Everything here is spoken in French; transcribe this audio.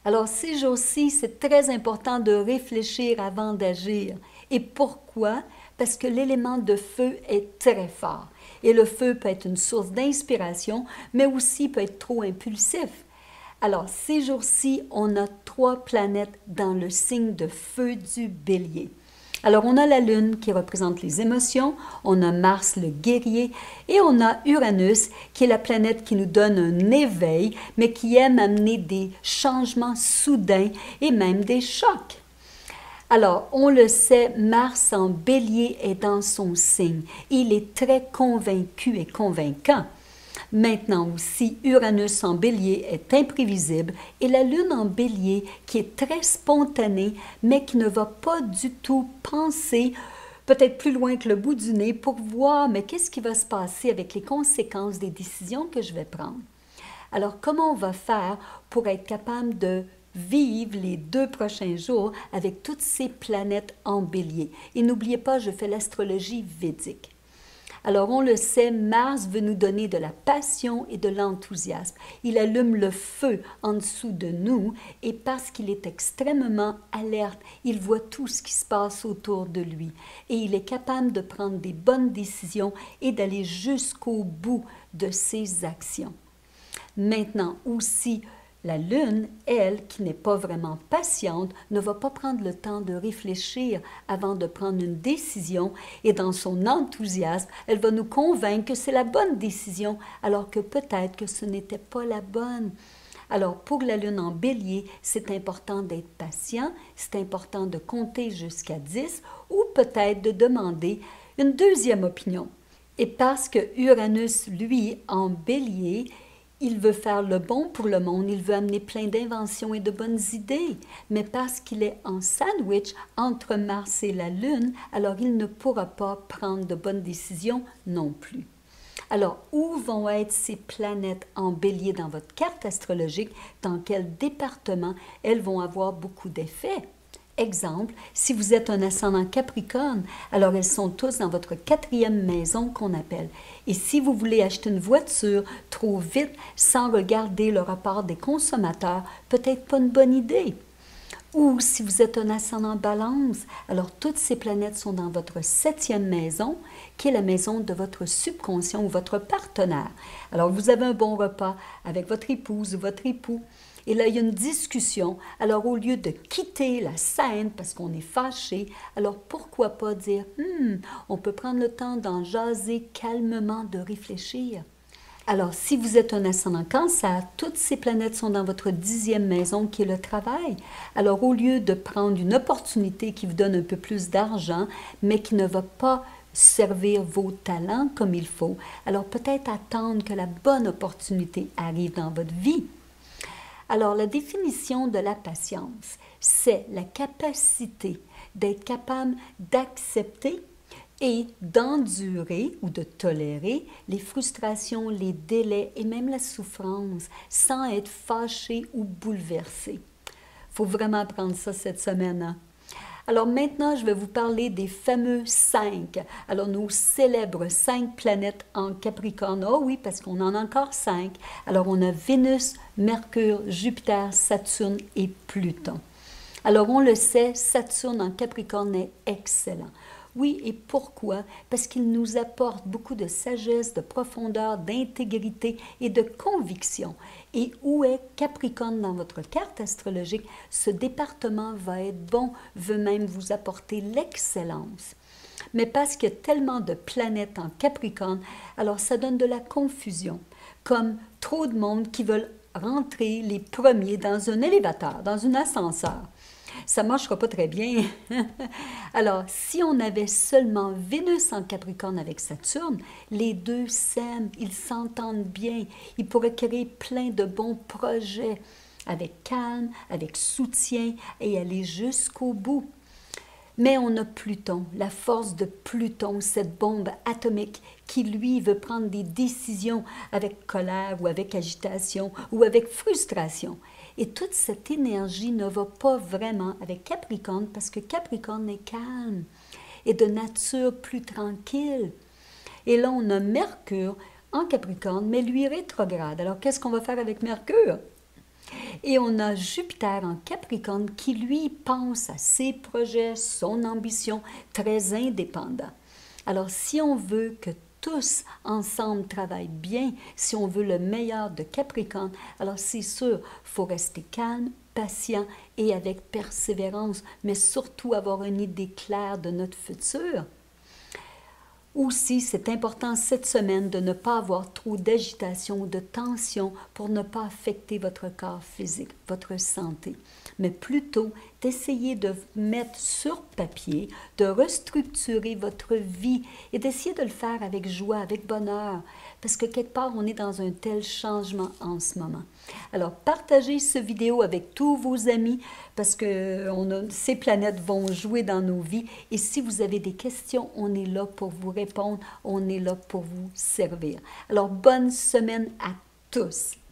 Alors, ces jours-ci, c'est très important de réfléchir avant d'agir. Et pourquoi? Parce que l'élément de feu est très fort. Et le feu peut être une source d'inspiration, mais aussi peut être trop impulsif. Alors, ces jours-ci, on a 3 planètes dans le signe de feu du Bélier. Alors, on a la Lune qui représente les émotions, on a Mars le guerrier et on a Uranus qui est la planète qui nous donne un éveil, mais qui aime amener des changements soudains et même des chocs. Alors, on le sait, Mars en Bélier est dans son signe. Il est très convaincu et convaincant. Maintenant aussi, Uranus en Bélier est imprévisible et la Lune en Bélier qui est très spontanée, mais qui ne va pas du tout penser peut-être plus loin que le bout du nez pour voir, mais qu'est-ce qui va se passer avec les conséquences des décisions que je vais prendre. Alors, comment on va faire pour être capable de vivre les 2 prochains jours avec toutes ces planètes en Bélier? Et n'oubliez pas, je fais l'astrologie védique. Alors, on le sait, Mars veut nous donner de la passion et de l'enthousiasme. Il allume le feu en dessous de nous et parce qu'il est extrêmement alerte, il voit tout ce qui se passe autour de lui et il est capable de prendre des bonnes décisions et d'aller jusqu'au bout de ses actions. Maintenant aussi, la Lune, elle, qui n'est pas vraiment patiente, ne va pas prendre le temps de réfléchir avant de prendre une décision et dans son enthousiasme, elle va nous convaincre que c'est la bonne décision alors que peut-être que ce n'était pas la bonne. Alors, pour la Lune en Bélier, c'est important d'être patient, c'est important de compter jusqu'à 10 ou peut-être de demander une deuxième opinion. Et parce que Uranus, lui, en Bélier, il veut faire le bon pour le monde, il veut amener plein d'inventions et de bonnes idées, mais parce qu'il est en sandwich entre Mars et la Lune, alors il ne pourra pas prendre de bonnes décisions non plus. Alors, où vont être ces planètes en Bélier dans votre carte astrologique? Dans quel département elles vont avoir beaucoup d'effets? Exemple, si vous êtes un ascendant Capricorne, alors elles sont tous dans votre 4e maison qu'on appelle. Et si vous voulez acheter une voiture trop vite sans regarder le rapport des consommateurs, peut-être pas une bonne idée. Ou si vous êtes un ascendant Balance, alors toutes ces planètes sont dans votre 7e maison, qui est la maison de votre subconscient ou votre partenaire. Alors vous avez un bon repas avec votre épouse ou votre époux. Et là, il y a une discussion. Alors, au lieu de quitter la scène parce qu'on est fâché, alors pourquoi pas dire « on peut prendre le temps d'en jaser calmement, de réfléchir ». Alors, si vous êtes un ascendant Cancer, toutes ces planètes sont dans votre 10e maison qui est le travail. Alors, au lieu de prendre une opportunité qui vous donne un peu plus d'argent, mais qui ne va pas servir vos talents comme il faut, alors peut-être attendre que la bonne opportunité arrive dans votre vie. Alors, la définition de la patience, c'est la capacité d'être capable d'accepter et d'endurer ou de tolérer les frustrations, les délais et même la souffrance sans être fâché ou bouleversé. Il faut vraiment apprendre ça cette semaine, hein? Alors maintenant, je vais vous parler des fameux 5. Alors, nos célèbres 5 planètes en Capricorne. Oh oui, parce qu'on en a encore 5. Alors, on a Vénus, Mercure, Jupiter, Saturne et Pluton. Alors, on le sait, Saturne en Capricorne est excellent. Oui, et pourquoi? Parce qu'il nous apporte beaucoup de sagesse, de profondeur, d'intégrité et de conviction. Et où est Capricorne dans votre carte astrologique? Ce département va être bon, veut même vous apporter l'excellence. Mais parce qu'il y a tellement de planètes en Capricorne, alors ça donne de la confusion, comme trop de monde qui veulent rentrer les premiers dans un élévateur, dans un ascenseur. Ça ne marchera pas très bien. Alors, si on avait seulement Vénus en Capricorne avec Saturne, les deux s'aiment, ils s'entendent bien, ils pourraient créer plein de bons projets avec calme, avec soutien et aller jusqu'au bout. Mais on a Pluton, la force de Pluton, cette bombe atomique qui, lui, veut prendre des décisions avec colère ou avec agitation ou avec frustration. Et toute cette énergie ne va pas vraiment avec Capricorne parce que Capricorne est calme et de nature plus tranquille. Et là, on a Mercure en Capricorne, mais lui rétrograde. Alors, qu'est-ce qu'on va faire avec Mercure? Et on a Jupiter en Capricorne qui, lui, pense à ses projets, son ambition, très indépendant. Alors, si on veut que tous ensemble travaillent bien, si on veut le meilleur de Capricorne, alors c'est sûr, il faut rester calme, patient et avec persévérance, mais surtout avoir une idée claire de notre futur. Aussi, c'est important cette semaine de ne pas avoir trop d'agitation ou de tension pour ne pas affecter votre corps physique, votre santé, mais plutôt d'essayer de mettre sur papier, de restructurer votre vie et d'essayer de le faire avec joie, avec bonheur, parce que quelque part, on est dans un tel changement en ce moment. Alors, partagez cette vidéo avec tous vos amis parce que ces planètes vont jouer dans nos vies. Et si vous avez des questions, on est là pour vous répondre, on est là pour vous servir. Alors, bonne semaine à tous!